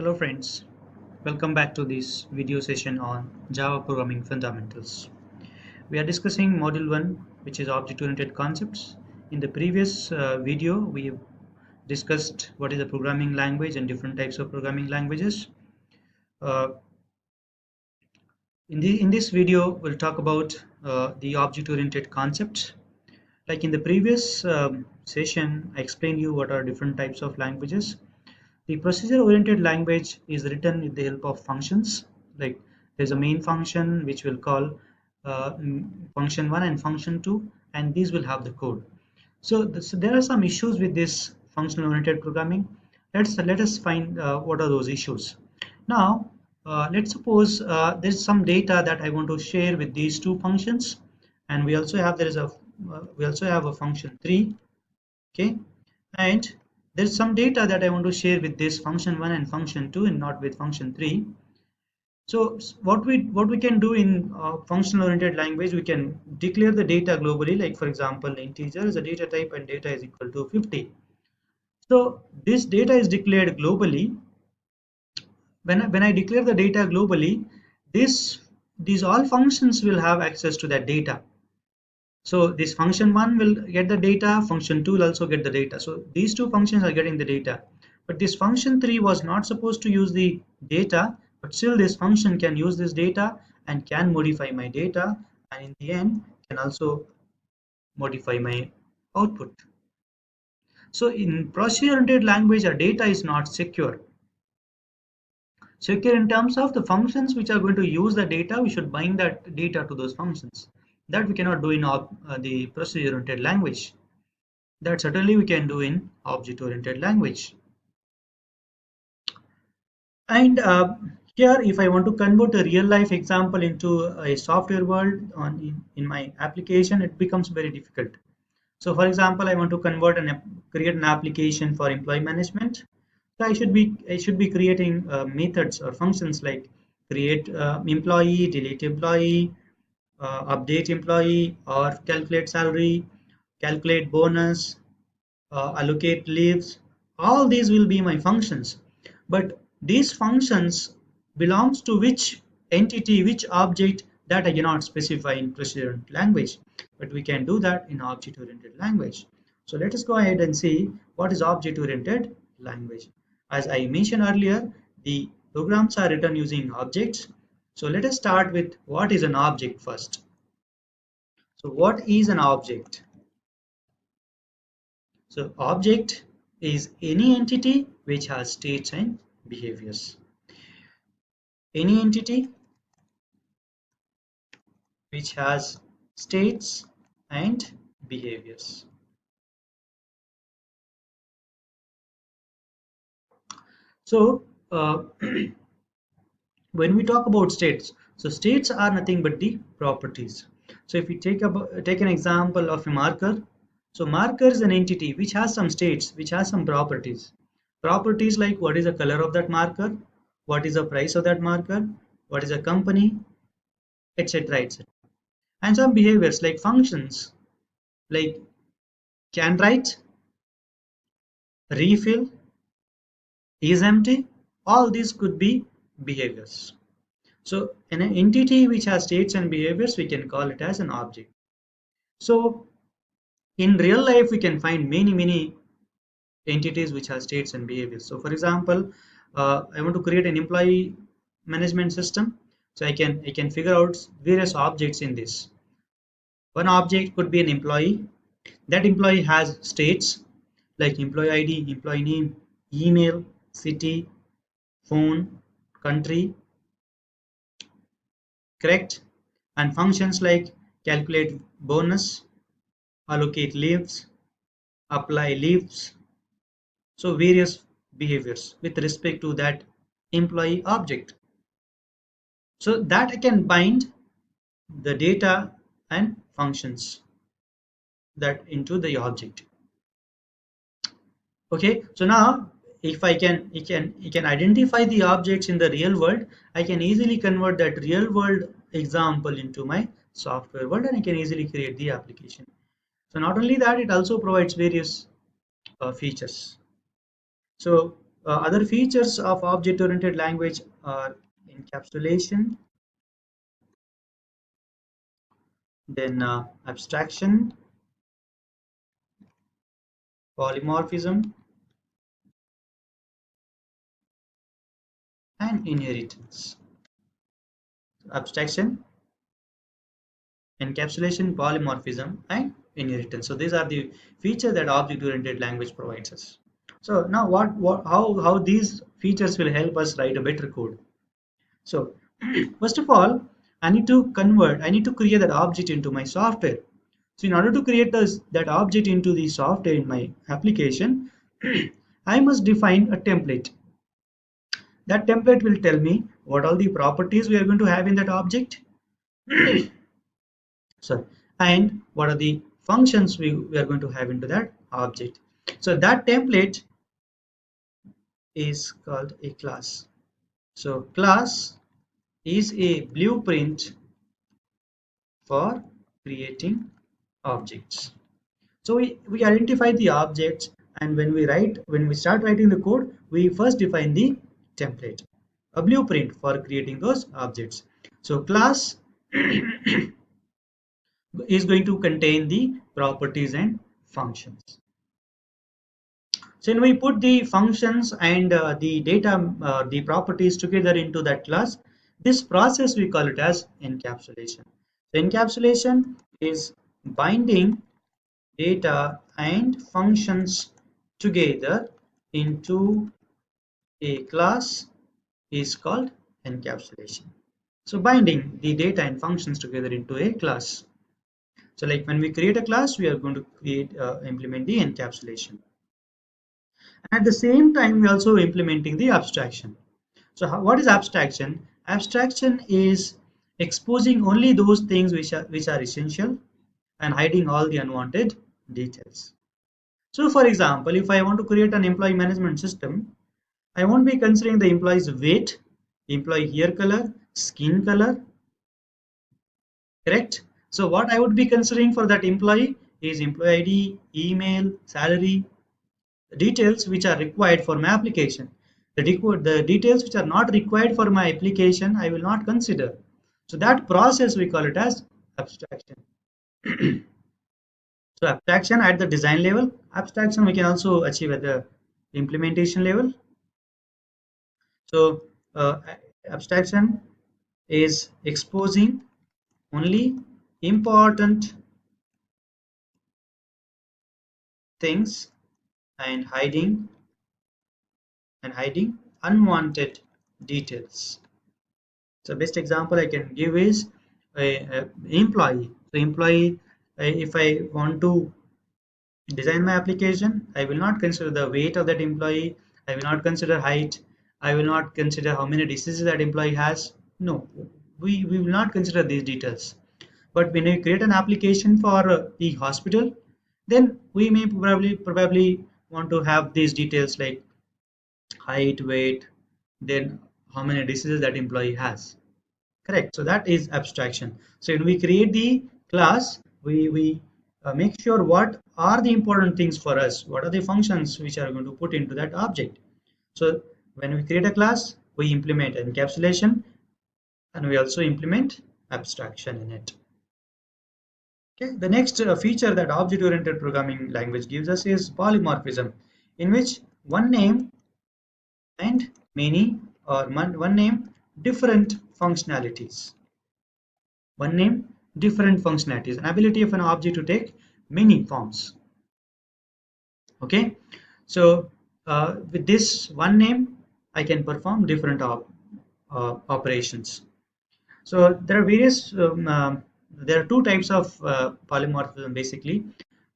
Hello friends, welcome back to this video session on Java Programming Fundamentals. We are discussing Module 1, which is Object-Oriented Concepts. In the previous video, we discussed what is a programming language and different types of programming languages. Uh, in this video, we'll talk about the object-oriented concepts. Like in the previous session, I explained you what are different types of languages. The procedure-oriented language is written with the help of functions. Like there's a main function which will call function 1 and function 2, and these will have the code. So there are some issues with this function-oriented programming. Let us find what are those issues. Now, let's suppose there's some data that I want to share with these two functions, and we also have a function 3, okay, and there's some data that I want to share with this function 1 and function 2 and not with function 3. So what we can do in functional oriented language, we can declare the data globally. Like for example, integer is a data type and data is equal to 50. So this data is declared globally. When I declare the data globally, these all functions will have access to that data. So this function 1 will get the data, function 2 will also get the data. So these two functions are getting the data. But this function 3 was not supposed to use the data, but still this function can use this data and can modify my data, and in the end can also modify my output. So in procedure-oriented language, our data is not secure. Secure in terms of the functions which are going to use the data, we should bind that data to those functions. That we cannot do in the procedure-oriented language. That certainly we can do in object-oriented language. And here, if I want to convert a real-life example into a software world in my application, it becomes very difficult. So, for example, I want to create an application for employee management. So I should be creating methods or functions like create employee, delete employee, update employee, or calculate salary, calculate bonus, allocate leaves. All these will be my functions. But these functions belongs to which entity, which object, that I cannot specify in procedure-oriented language. But we can do that in object-oriented language. So let us go ahead and see what is object-oriented language. As I mentioned earlier, the programs are written using objects. So let us start with what is an object first. So what is an object? So object is any entity which has states and behaviors. Any entity which has states and behaviors. So when we talk about states, so states are nothing but the properties. So if we take an example of a marker, so marker is an entity which has some states, which has some properties. Properties like what is the color of that marker, what is the price of that marker, what is the company, etc., etc. And some behaviors like functions like can write, refill, is empty. All these could be behaviors. So in an entity which has states and behaviors, we can call it as an object. So in real life, we can find many entities which have states and behaviors. So for example, I want to create an employee management system. So I can figure out various objects in this. One object could be an employee. That employee has states like employee ID, employee name, email, city, phone, country, correct? And functions like calculate bonus, allocate leaves, apply leaves. So various behaviors with respect to that employee object. So that I can bind the data and functions that into the object. Okay, so now if I can identify the objects in the real world, I can easily convert that real world example into my software world, and I can easily create the application. So not only that, it also provides various features. So Other features of object-oriented language are encapsulation, then abstraction, polymorphism, and inheritance. Abstraction, encapsulation, polymorphism, and inheritance. So these are the features that object-oriented language provides us. So now how these features will help us write a better code. So first of all, I need to create that object into my software. So in order to create that object into the software in my application, I must define a template. That template will tell me what all the properties we are going to have in that object. So, and what are the functions we are going to have into that object. So that template is called a class. So class is a blueprint for creating objects. So we identify the objects, and when we start writing the code, we first define the template, a blueprint for creating those objects. So class is going to contain the properties and functions. So when we put the functions and the data, the properties together into that class, this process we call it as encapsulation. So encapsulation is binding data and functions together into a class is called encapsulation. So binding the data and functions together into a class. So like when we create a class, we are going to implement the encapsulation. At the same time, we're also implementing the abstraction. So what is abstraction? Abstraction is exposing only those things which are essential and hiding all the unwanted details. So for example, if I want to create an employee management system, I won't be considering the employee's weight, employee hair color, skin color, correct? So what I would be considering for that employee is employee ID, email, salary, details which are required for my application. The details which are not required for my application, I will not consider. So that process we call it as abstraction. So abstraction at the design level, abstraction we can also achieve at the implementation level. So abstraction is exposing only important things and hiding unwanted details. So best example I can give is a employee. So employee, if I want to design my application, I will not consider the weight of that employee. I will not consider height. I will not consider how many diseases that employee has. No, we will not consider these details. But when we create an application for the hospital, then we may probably want to have these details like height, weight, then how many diseases that employee has. Correct. So that is abstraction. So when we create the class, we make sure what are the important things for us, what are the functions which are going to put into that object. So when we create a class, we implement encapsulation and we also implement abstraction in it. Okay. The next feature that object-oriented programming language gives us is polymorphism, in which one name and many or one name different functionalities. One name, different functionalities, an ability of an object to take many forms. Okay, so with this one name, I can perform different operations. So there are two types of polymorphism basically.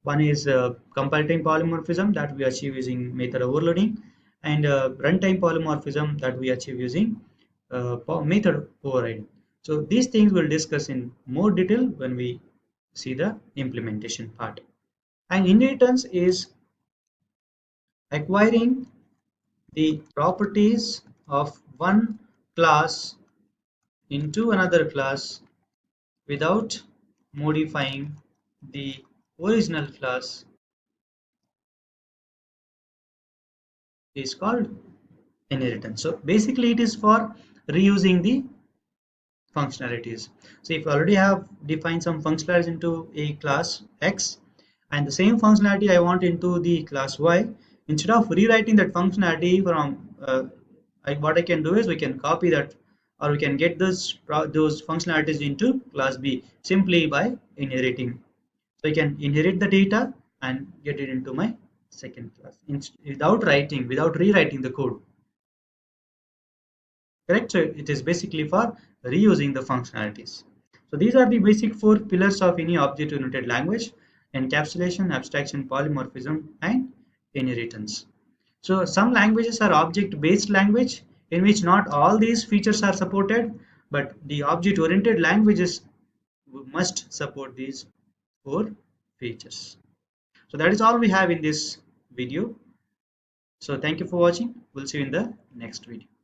One is compile-time polymorphism that we achieve using method overloading, and runtime polymorphism that we achieve using method overriding. So these things we'll discuss in more detail when we see the implementation part. And inheritance is acquiring the properties of one class into another class without modifying the original class is called inheritance. So basically it is for reusing the functionalities. So if you already have defined some functionalities into a class X and the same functionality I want into the class Y, instead of rewriting that functionality from what I can do is we can copy that, or we can get those functionalities into class B simply by inheriting. So I can inherit the data and get it into my second class without rewriting the code. Correct? So it is basically for reusing the functionalities. So these are the basic four pillars of any object-oriented language: encapsulation, abstraction, polymorphism, and inheritance. So some languages are object-based language in which not all these features are supported, but the object-oriented languages must support these four features. So that is all we have in this video. So thank you for watching. We'll see you in the next video.